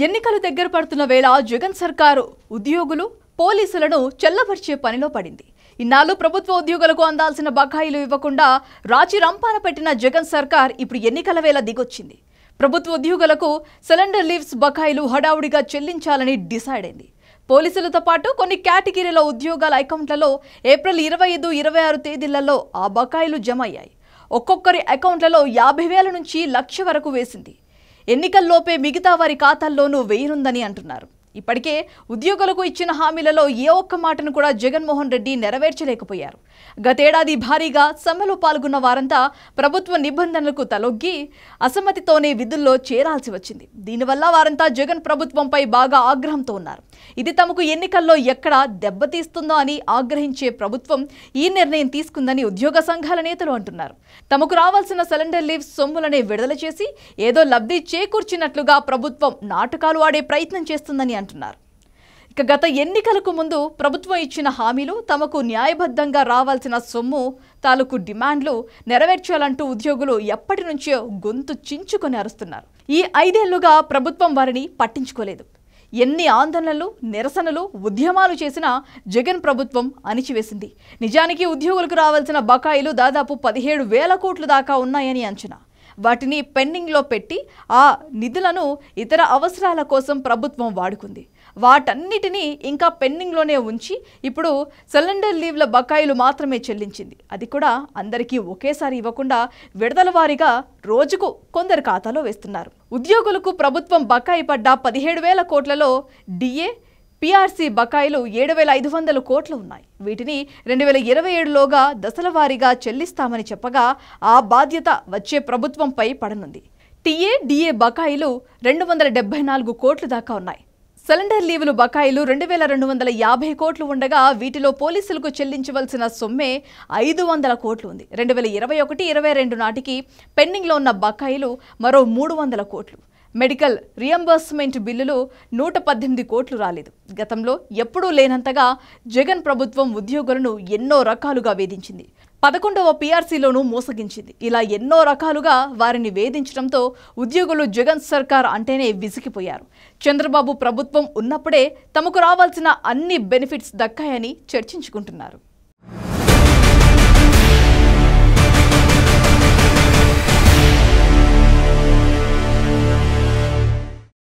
ఎన్నికలు దగ్గర పడుతున్న వేళ జగన్ సర్కారు ఉద్యోగులు పోలీసులను చెల్లబర్చే పనిలో పడింది. ఇన్నాళ్ళు ప్రభుత్వ ఉద్యోగులకు అందాల్సిన బకాయిలు ఇవ్వకుండా రాజీ రంపాన పెట్టిన జగన్ సర్కార్ ఇప్పుడు ఎన్నికల వేళ దిగొచ్చింది. ప్రభుత్వ ఉద్యోగులకు సిలిండర్ లీవ్స్ బకాయిలు హడావుడిగా చెల్లించాలని డిసైడ్ అయింది. పోలీసులతో పాటు కొన్ని కేటగిరీల ఉద్యోగాల అకౌంట్లలో ఏప్రిల్ 25, 26 తేదీలలో ఆ బకాయిలు జమ అయ్యాయి. ఒక్కొక్కరి అకౌంట్లలో 50,000 నుంచి 1,00,000 వరకు వేసింది. ఎన్నికల్లోపే మిగతా వారి ఖాతాల్లోనూ వేయనుందని అంటున్నారు. ఇప్పటికే ఉద్యోగులకు ఇచ్చిన హామీలలో ఏ ఒక్క మాటను కూడా జగన్మోహన్ రెడ్డి నెరవేర్చలేకపోయారు. గతేడాది భారీగా సమ్మెలో పాల్గొన్న వారంతా ప్రభుత్వ నిబంధనలకు తలొగ్గి అసమ్మతితోనే విధుల్లో చేరాల్సి వచ్చింది. దీనివల్ల వారంతా జగన్ ప్రభుత్వంపై బాగా ఆగ్రహంతో ఉన్నారు. ఇది తమకు ఎన్నికల్లో ఎక్కడ దెబ్బతీస్తుందో అని ఆగ్రహించే ప్రభుత్వం ఈ నిర్ణయం తీసుకుందని ఉద్యోగ సంఘాల నేతలు అంటున్నారు. తమకు రావాల్సిన సిలిండర్ లీవ్స్ సొమ్ములనే విడుదల చేసి ఏదో లబ్ధి చేకూర్చినట్లుగా ప్రభుత్వం నాటకాలు ఆడే ప్రయత్నం చేస్తుందని అంటున్నారు. ఇక గత ఎన్నికలకు ముందు ప్రభుత్వం ఇచ్చిన హామీలు, తమకు న్యాయబద్ధంగా రావాల్సిన సొమ్ము తాలూకు డిమాండ్లు నెరవేర్చాలంటూ ఉద్యోగులు ఎప్పటి నుంచో గొంతు చించుకొని అరుస్తున్నారు. ఈ 5 ఏళ్లుగా ప్రభుత్వం వారిని పట్టించుకోలేదు. ఎన్ని ఆందోళనలు, నిరసనలు, ఉద్యమాలు చేసినా జగన్ ప్రభుత్వం అణిచివేసింది. నిజానికి ఉద్యోగులకు రావాల్సిన బకాయిలు దాదాపు 17,000 కోట్ల దాకా ఉన్నాయని అంచనా. వాటిని పెండింగ్లో పెట్టి ఆ నిధులను ఇతర అవసరాల కోసం ప్రభుత్వం వాడుకుంది. వాటన్నిటినీ ఇంకా పెండింగ్లోనే ఉంచి ఇప్పుడు సిలిండర్ లీవ్ల బకాయిలు మాత్రమే చెల్లించింది. అది కూడా అందరికీ ఒకేసారి ఇవ్వకుండా విడతల వారీగా రోజుకు కొందరు ఖాతాలో వేస్తున్నారు. ఉద్యోగులకు ప్రభుత్వం బకాయి పడ్డ 17,000 కోట్లలో డిఏ, పీఆర్సీ బకాయిలు 7,500 కోట్లు ఉన్నాయి. వీటిని 2027లోగా దశల వారీగా చెల్లిస్తామని చెప్పగా ఆ బాధ్యత వచ్చే ప్రభుత్వంపై పడనుంది. టీఏ, డిఏ బకాయిలు 274 కోట్ల దాకా ఉన్నాయి. సిలిండర్ లీవులు బకాయిలు 2,250 కోట్లు ఉండగా వీటిలో పోలీసులకు చెల్లించవలసిన సొమ్మే 500 కోట్లు ఉంది. 2021-22 నాటికి పెండింగ్లో ఉన్న బకాయిలు మరో 300 కోట్లు. మెడికల్ రియంబర్స్మెంట్ బిల్లులు 118 కోట్లు రాలేదు. గతంలో ఎప్పుడూ లేనంతగా జగన్ ప్రభుత్వం ఉద్యోగులను ఎన్నో రకాలుగా వేధించింది. 11వ పీఆర్సీలోనూ మోసగించింది. ఇలా ఎన్నో రకాలుగా వారిని వేధించడంతో ఉద్యోగులు జగన్ సర్కార్ అంటేనే విసిగిపోయారు. చంద్రబాబు ప్రభుత్వం ఉన్నప్పుడే తమకు రావాల్సిన అన్ని బెనిఫిట్స్ దక్కాయని చర్చించుకుంటున్నారు.